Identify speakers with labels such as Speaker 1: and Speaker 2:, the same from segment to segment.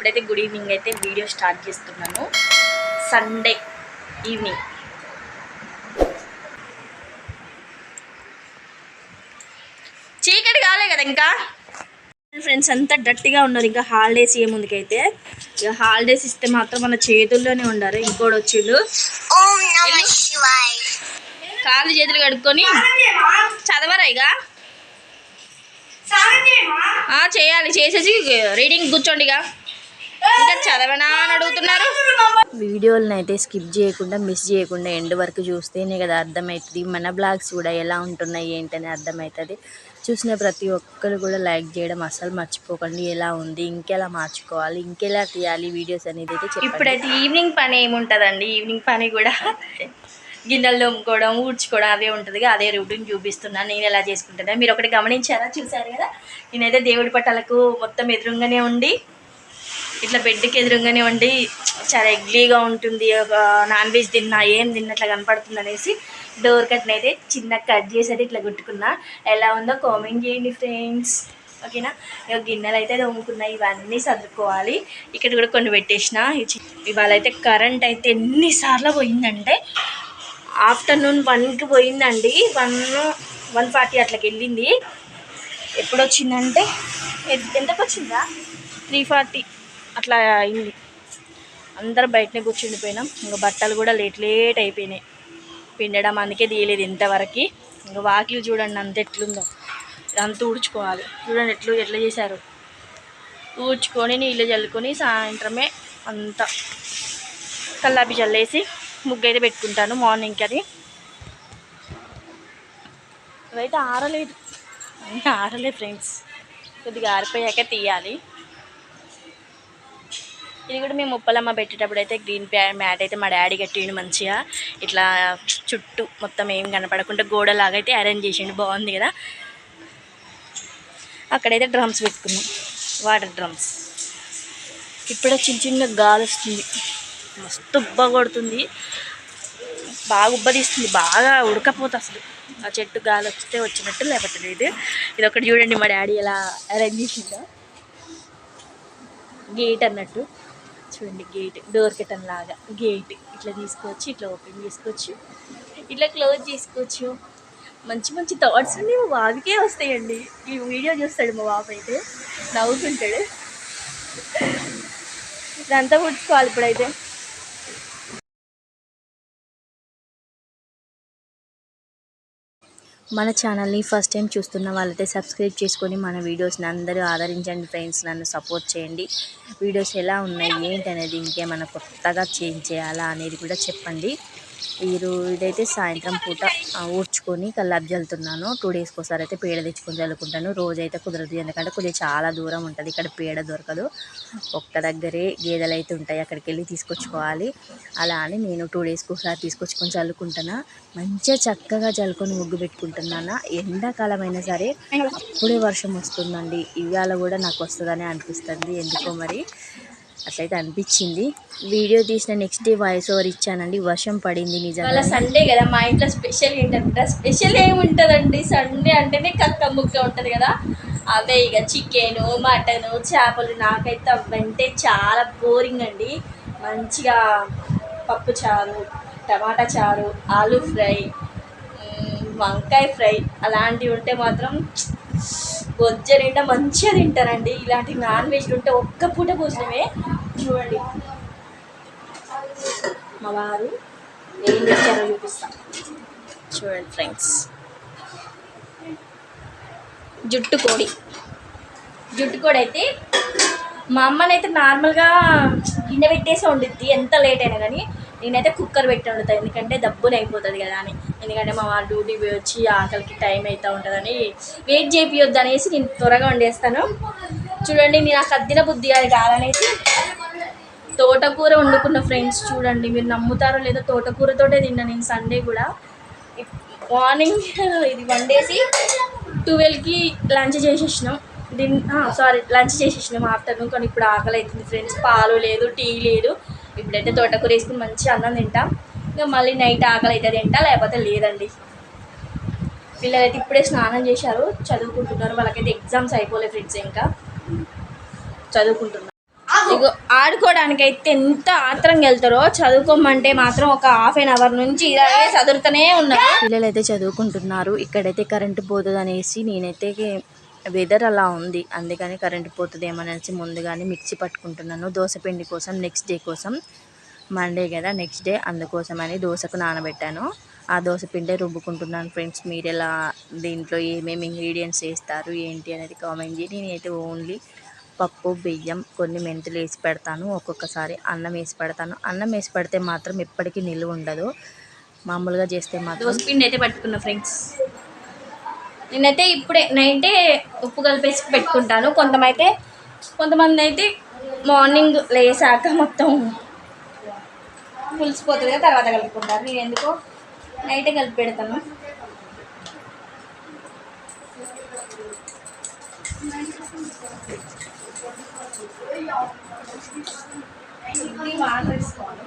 Speaker 1: ఇప్పుడైతే good evening అయితే video start చేస్తున్నాను. Sunday evening. చీకటి కాలే కదా ఇంకా. ఫ్రెండ్స్ అంతా డట్టిగా ఉన్నారు. ఇంకా హాలిడేస్ ఏముందుకైతే ఇక హాలిడేస్ ఇస్తే మాత్రం మన చేతుల్లోనే ఉండారు. ఇంకోటి వచ్చిండు, కాళ్ళు చేతులు కడుక్కొని చదవరా ఇక చేయాలి. చేసేసి రీడింగ్ కూర్చోండిగా. ఇంకా చదవనా అని అడుగుతున్నారు. వీడియోలను అయితే స్కిప్ చేయకుండా మిస్ చేయకుండా ఎండ్ వరకు చూస్తేనే కదా అర్థమవుతుంది. మన బ్లాగ్స్ కూడా ఎలా ఉంటున్నాయి ఏంటని అర్థమవుతుంది. చూసిన ప్రతి ఒక్కరు కూడా లైక్ చేయడం అసలు మర్చిపోకండి. ఎలా ఉంది, ఇంకెలా మార్చుకోవాలి, ఇంకెలా తీయాలి వీడియోస్ అనేది అయితే చెప్పండి. ఇప్పుడైతే ఈవినింగ్ పని ఏముంటుందండి. ఈవినింగ్ పని కూడా గిన్నెలు తోముకోవడం, ఊడ్చుకోవడం అదే ఉంటుంది. అదే రూటీన్ చూపిస్తున్నాను నేను ఎలా చేసుకుంటున్నా. మీరు ఒకటి గమనించారా, చూసారు కదా. నేనైతే దేవుడి పట్టాలకు మొత్తం ఎదురుగానే ఉండి ఇట్లా బెడ్కి ఎదురుగానే ఉండి చాలా ఎగ్లీగా ఉంటుంది. ఒక నాన్ వెజ్ తిన్నా ఏం తిన్నట్లా కనపడుతుంది అనేసి డోర్ కట్ని అయితే చిన్న కట్ చేసి అయితే ఇట్లా కుట్టుకున్నా. ఎలా ఉందో కామెంట్ చేయండి ఫ్రెండ్స్, ఓకేనా. ఇక గిన్నెలు అయితే తోముకున్నా, ఇవన్నీ సర్దుకోవాలి. ఇక్కడ కూడా కొన్ని పెట్టేసిన. ఇవాళ అయితే కరెంట్ అయితే ఎన్నిసార్లు పోయిందంటే ఆఫ్టర్నూన్ 1కి పోయిందండి. 1:40 అట్లకి వెళ్ళింది. ఎప్పుడు వచ్చిందంటే ఎంతకు వచ్చిందా 3:40 అట్లా అయింది. అందరం బయటనే కూర్చుండిపోయినాం. ఇంకా బట్టలు కూడా లేట్ అయిపోయినాయి పిండడం, అందుకే తీయలేదు ఇంతవరకు. ఇంకా వాకిలు చూడండి అంత ఎట్లుందో, అంతా ఊడ్చుకోవాలి. చూడండి ఎట్లా చేశారు. ఊడ్చుకొని నీళ్ళు చల్లుకొని సాయంత్రమే అంతా కల్లాపి చల్లేసి ముగ్గు అయితే పెట్టుకుంటాను మార్నింగ్కి. అది ఇవైతే ఆరలేదు ఫ్రెండ్స్, కొద్దిగా ఆరిపోయాక తీయాలి. ఇది కూడా మేము ఉప్పలమ్మ పెట్టేటప్పుడు అయితే గ్రీన్ మ్యాట్ అయితే మా డాడీ కట్టిండు మంచిగా. ఇట్లా చుట్టూ మొత్తం ఏం కనపడకుండా గోడలాగా అయితే అరేంజ్ చేసిండు, బాగుంది కదా. అక్కడైతే డ్రమ్స్ పెట్టుకున్నాం, వాటర్ డ్రమ్స్. ఇప్పుడే చిన్న గాలి వస్తుంది, మస్తు ఉబ్బ కొడుతుంది, బాగా ఉబ్బ తీస్తుంది, బాగా ఉడకపోతే అసలు. ఆ చెట్టు గాలి వస్తే వచ్చినట్టు, లేకపోతే లేదు. ఇది ఒకటి చూడండి మా డాడీ ఎలా అరేంజ్ చేసిందో. గేట్ అన్నట్టు చూడండి, గేట్ డోర్ కర్టన్ లాగా గేట్ ఇట్లా తీసుకోవచ్చు, ఇట్లా ఓపెన్ చేసుకోవచ్చు, ఇట్లా క్లోజ్ చేసుకోవచ్చు. మంచి థాట్స్ అన్నీ మా బాబుకే వస్తాయండి. ఈ వీడియో చూస్తాడు మా బాబు అయితే నవ్వుతుంటాడు. ఇదంతా పుచ్చుకోవాలి ఇప్పుడైతే. మన ఛానల్ని ఫస్ట్ టైం చూస్తున్న వాళ్ళైతే సబ్స్క్రైబ్ చేసుకొని మన వీడియోస్ని అందరూ ఆదరించండి ఫ్రెండ్స్. నన్ను సపోర్ట్ చేయండి. వీడియోస్ ఎలా ఉన్నాయి ఏంటి అనేది, ఇంకేమైనా కొత్తగా చేంజ్ చేయాలా అనేది కూడా చెప్పండి. ఇదైతే సాయంత్రం పూట ఊడ్చుకొని కల్లాపు చల్లుతున్నాను. 2 డేస్కి ఒకసారి అయితే పేడ తెచ్చుకొని చల్లుకుంటాను. రోజైతే కుదరదు, ఎందుకంటే కొద్దిగా చాలా దూరం ఉంటుంది. ఇక్కడ పేడ దొరకదు, ఒక్క దగ్గరే గేదెలు అయితే ఉంటాయి, అక్కడికి వెళ్ళి తీసుకొచ్చుకోవాలి. అలా అని నేను 2 డేస్కి ఒకసారి తీసుకొచ్చుకొని చల్లుకుంటున్నా. మంచిగా చక్కగా చల్లుకొని ముగ్గు పెట్టుకుంటున్నాను. ఎండాకాలం అయినా సరే అప్పుడే వర్షం వస్తుందండి. ఇవాళ కూడా నాకు వస్తుందని అనిపిస్తుంది, ఎందుకో మరి అట్లయితే అనిపించింది. వీడియో తీసిన నెక్స్ట్ డే వాయిస్ ఓవర్ ఇచ్చానండి, వర్షం పడింది నిజంగా. సండే కదా మా ఇంట్లో స్పెషల్ ఏంటంటే, స్పెషల్ ఏముంటుందండి, సండే అంటేనే కక్క ముక్క ఉంటుంది కదా. అవే ఇక చికెను, మటను, చేపలు. నాకైతే అవంటే చాలా బోరింగ్ అండి. మంచిగా పప్పు చారు, టమాటా చారు, ఆలూ ఫ్రై, వంకాయ ఫ్రై అలాంటివి ఉంటే మాత్రం బొజ్జ నిండా మంచిగా తింటారండి. ఇలాంటి నాన్ వెజ్లు ఉంటే ఒక్క పూట భోజనమే. చూడండి మా వారు ఏం చేస్తారో చూపిస్తా చూడండి ఫ్రెండ్స్. జుట్టు కోడి అయితే మా అమ్మనైతే నార్మల్గా గిన్నె పెట్టేసి వండుద్ది ఎంత లేట్ అయినా కానీ. నేనైతే కుక్కర్ పెట్టి వండుతాను, ఎందుకంటే దబ్బున అయిపోతుంది కదా అని. ఎందుకంటే మా వాళ్ళు డ్యూటీ పోయి వచ్చి ఆకలికి టైం అవుతూ ఉంటుందని వెయిట్ చేపియొద్దు అనేసి నేను త్వరగా వండేస్తాను. చూడండి, నేను ఆ కద్దిన బుద్ధి అది కాదనేసి తోటకూర వండుకున్న ఫ్రెండ్స్. చూడండి, మీరు నమ్ముతారో లేదో, తోటకూరతోటే తిన్నా నేను సండే కూడా. మార్నింగ్ ఇది వండేసి 12కి లంచ్ చేసేసినాం. లంచ్ చేసేసినాం ఆఫ్టర్నూన్. కానీ ఇప్పుడు ఆకలి అవుతుంది ఫ్రెండ్స్, పాలు లేదు, టీ లేదు. ఇప్పుడైతే తోటకూర వేసుకుని మంచిగా అన్నం తింటాం. ఇంకా మళ్ళీ నైట్ ఆకలి అయితే తింటా, లేకపోతే లేదండి. పిల్లలైతే ఇప్పుడే స్నానం చేశారు, చదువుకుంటున్నారు. వాళ్ళకైతే ఎగ్జామ్స్ అయిపోలే ఫ్రెండ్స్, ఇంకా చదువుకుంటున్నారు. ఇగో ఆడుకోవడానికి అయితే ఎంత ఆత్రంగా వెళ్తారో, చదువుకోమంటే మాత్రం ఒక ½ నుంచి ఇలాగే చదువుతూనే ఉన్నారు. పిల్లలు అయితే చదువుకుంటున్నారు. ఇక్కడైతే కరెంటు పోతుంది అనేసి నేనైతే వెదర్ అలా ఉంది, అందుకని కరెంటు పోతుంది ఏమనేసి ముందుగానే మిక్సీ పట్టుకుంటున్నాను దోశ పిండి కోసం. నెక్స్ట్ డే కోసం, మండే కదా నెక్స్ట్ డే, అందుకోసమని దోశకు నానబెట్టాను. ఆ దోశ పిండే రుబ్బుకుంటున్నాను ఫ్రెండ్స్. మీరు ఎలా దీంట్లో ఏమేమి ఇంగ్రీడియంట్స్ వేస్తారు ఏంటి అనేది కామెంట్ చేయండి. నేనైతే ఓన్లీ పప్పు, బియ్యం, కొన్ని మెంతులు వేసి పెడతాను. ఒక్కొక్కసారి అన్నం వేసి పెడతాను. అన్నం వేసి పెడితే మాత్రం ఎప్పటికీ నిలువ ఉండదు. మామూలుగా చేస్తే మాత్రం. దోశ పిండి అయితే పట్టుకున్నా ఫ్రెండ్స్. నేనైతే ఇప్పుడే నైటే ఉప్పు కలిపేసి పెట్టుకుంటాను. కొంతమంది అయితే మార్నింగ్ లేసాక మొత్తం పులిసిపోతుంది కదా, తర్వాత కలుపుకుంటారు. నేను ఎందుకో నైటే కలిపి పెడతాను. వాటర్ వేసుకోవాలి.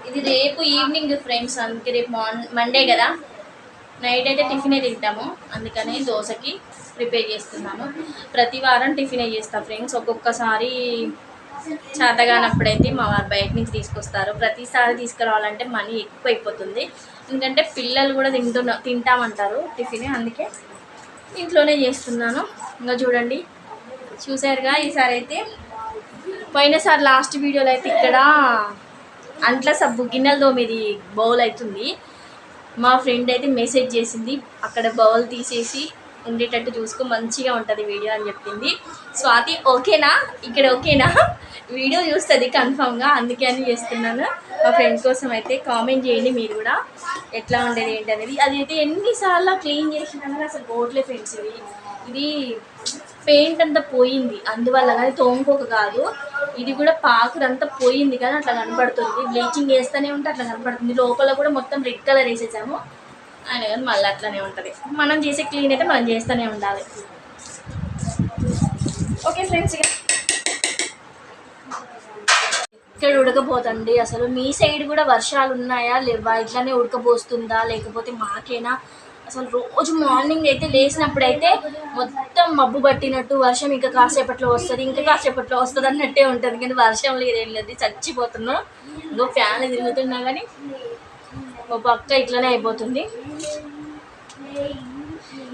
Speaker 1: ఇది రేపు ఈవినింగ్ ఫ్రెండ్స్, అందుకే రేపు మండే కదా, నైట్ అయితే టిఫినే తింటాము, అందుకని దోశకి ప్రిపేర్ చేస్తున్నాను. ప్రతి వారం టిఫినే చేస్తాను ఫ్రెండ్స్. ఒక్కొక్కసారి చేతగానప్పుడైతే మా వారు బయట నుంచి తీసుకొస్తారు. ప్రతిసారి తీసుకురావాలంటే మనీ ఎక్కువ అయిపోతుంది, ఎందుకంటే పిల్లలు కూడా తింటామంటారు టిఫిన్, అందుకే ఇంట్లోనే చేస్తున్నాను. ఇంకా చూడండి, చూసారుగా. ఈసారి అయితే పోయినసారి లాస్ట్ వీడియోలో అయితే ఇక్కడ అంట్ల సబ్బు గిన్నెల తోమేది బౌల్ అవుతుంది. మా ఫ్రెండ్ అయితే మెసేజ్ చేసింది, అక్కడ బౌల్ తీసేసి ఉండేటట్టు చూసుకో, మంచిగా ఉంటుంది వీడియో అని చెప్పింది. స్వాతి ఓకేనా, ఇక్కడ ఓకేనా, వీడియో చూస్తుంది కన్ఫామ్గా, అందుకే అని చేస్తున్నాను. మా ఫ్రెండ్ కోసం అయితే కామెంట్ చేయండి మీరు కూడా, ఎట్లా ఉండేది ఏంటి అనేది. అది అయితే ఎన్నిసార్లు క్లీన్ చేసినా అసలు పోవట్లే ఫ్రెండ్స్. ఇది పెయింట్ అంతా పోయింది, అందువల్ల కానీ తోముకోక కాదు, ఇది కూడా పాకురంతా పోయింది కానీ అట్లా కనపడుతుంది. బ్లీచింగ్ వేస్తూనే ఉంటే అట్లా కనపడుతుంది. లోపల కూడా మొత్తం రెడ్ కలర్ వేసేసాము, అయినా కానీ మళ్ళీ అట్లనే ఉంటుంది. మనం చేసే క్లీన్ అయితే మనం చేస్తూనే ఉండాలి. ఓకే ఫ్రెండ్స్, ఇక్కడ ఉడకపోతండి. అసలు మీ సైడ్ కూడా వర్షాలు ఉన్నాయా లేవా, ఇట్లానే ఉడకపోస్తుందా లేకపోతే మాకేనా? అసలు రోజు మార్నింగ్ అయితే లేచినప్పుడు అయితే మొత్తం మబ్బు పట్టినట్టు, వర్షం ఇంకా కాసేపట్లో వస్తుంది, ఇంకా కాసేపట్లో వస్తుంది అన్నట్టే ఉంటుంది, కానీ వర్షం లేదేం లేదు. చచ్చిపోతున్నా, ఇంకో ఫ్యాన్ తిరుగుతున్నా కానీ ఒక పక్క ఇట్లనే అయిపోతుంది.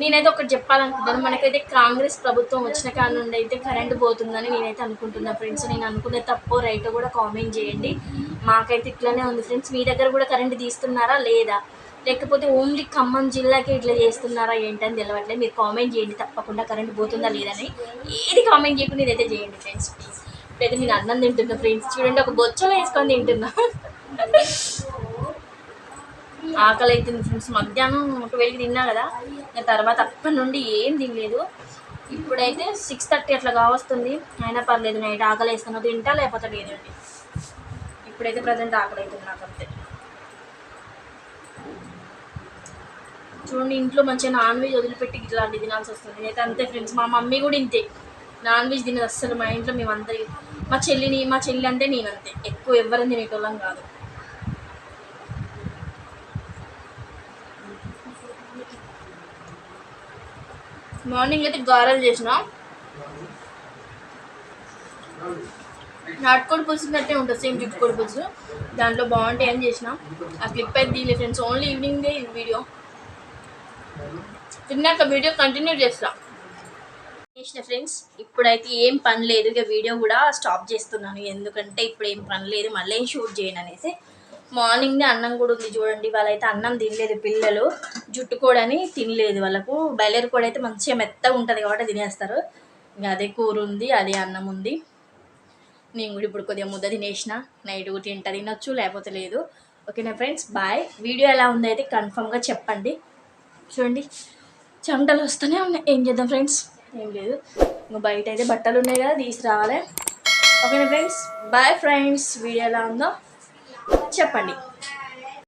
Speaker 1: నేనైతే ఒకటి చెప్పాలనుకుంటున్నాను, మనకైతే కాంగ్రెస్ ప్రభుత్వం వచ్చిన కాడ నుండి అయితే కరెంటు పోతుందని నేనైతే అనుకుంటున్నా ఫ్రెండ్స్. నేను అనుకునే తప్పో రైటో కూడా కామెంట్ చేయండి. మాకైతే ఇట్లనే ఉంది ఫ్రెండ్స్. మీ దగ్గర కూడా కరెంటు తీస్తున్నారా లేదా, లేకపోతే ఓన్లీ ఖమ్మం జిల్లాకే ఇట్లా చేస్తున్నారా ఏంటని తెలియట్లేదు. మీరు కామెంట్ చేయండి తప్పకుండా, కరెంట్ పోతుందా లేదని. ఏది కామెంట్ చేయకుండా ఇదైతే చేయండి ఫ్రెండ్స్ ప్లీజ్. ఇప్పుడైతే నేను అన్నం తింటున్నా ఫ్రెండ్స్, చూడండి, ఒక బొచ్చలో వేసుకొని తింటున్నా. ఆకలి అవుతుంది ఫ్రెండ్స్. మధ్యాహ్నం 12కి తిన్నా కదా, తర్వాత అప్పటి నుండి ఏం తినలేదు. ఇప్పుడైతే 6:30 అట్లా కావస్తుంది, అయినా పర్లేదు, నైట్ ఆకలి వేస్తాను, తింటా లేకపోతే లేదండి. ఇప్పుడైతే ప్రజెంట్ ఆకలి అవుతుంది నాకు అంతే. చూడండి, ఇంట్లో మంచిగా నాన్ వెజ్ వదిలిపెట్టి ఇట్లాంటి తినాల్సి వస్తుంది. నేనైతే అంతే ఫ్రెండ్స్. మా మమ్మీ కూడా ఇంతే, నాన్ వెజ్ తినదు అస్సలు. మా ఇంట్లో మేమందరి, మా చెల్లి అంటే నేనంతే, ఎక్కువ ఎవరైనా తినేటోళ్ళం కాదు. మార్నింగ్ అయితే గారెలు చేసిన, నాటుకోడి పులుసు కట్టే ఉంటుంది, సేమ్ జుట్టుకోడి పులుసు, దాంట్లో బాగుంటాయి అని చేసిన. ఆ క్లిప్ అయితే తీయలే ఫ్రెండ్స్, ఓన్లీ ఈవినింగ్దే ఈ వీడియో. తిన్నాక వీడియో కంటిన్యూ చేసిన ఫ్రెండ్స్. ఇప్పుడైతే ఏం పని లేదు, ఇక వీడియో కూడా స్టాప్ చేస్తున్నాను, ఎందుకంటే ఇప్పుడు ఏం పని లేదు, మళ్ళీ ఏం షూట్ చేయను అనేసి. మార్నింగ్దే అన్నం కూడా ఉంది చూడండి. వాళ్ళైతే అన్నం తినలేదు పిల్లలు, జుట్టుకోడని తినలేదు. వాళ్ళకు బయలేరు కూడా అయితే మంచిగా మెత్తగా ఉంటుంది కాబట్టి తినేస్తారు. ఇంకా అదే కూర ఉంది, అదే అన్నం ఉంది. నేను కూడా ఇప్పుడు కొద్దిగా ముద్ద తినేసిన, నైట్ తినొచ్చు లేకపోతే లేదు. ఓకేనా ఫ్రెండ్స్, బాయ్. వీడియో ఎలా ఉందో అయితే కన్ఫామ్గా చెప్పండి. చూడండి, చెమటలు వస్తూనే ఉన్నాయి, ఏం చేద్దాం ఫ్రెండ్స్, ఏం లేదు. ఇంకా బయట అయితే బట్టలు ఉన్నాయి కదా, తీసి రావాలి. ఓకేనా ఫ్రెండ్స్, బాయ్ ఫ్రెండ్స్. వీడియో ఎలా ఉందో చెప్పండి.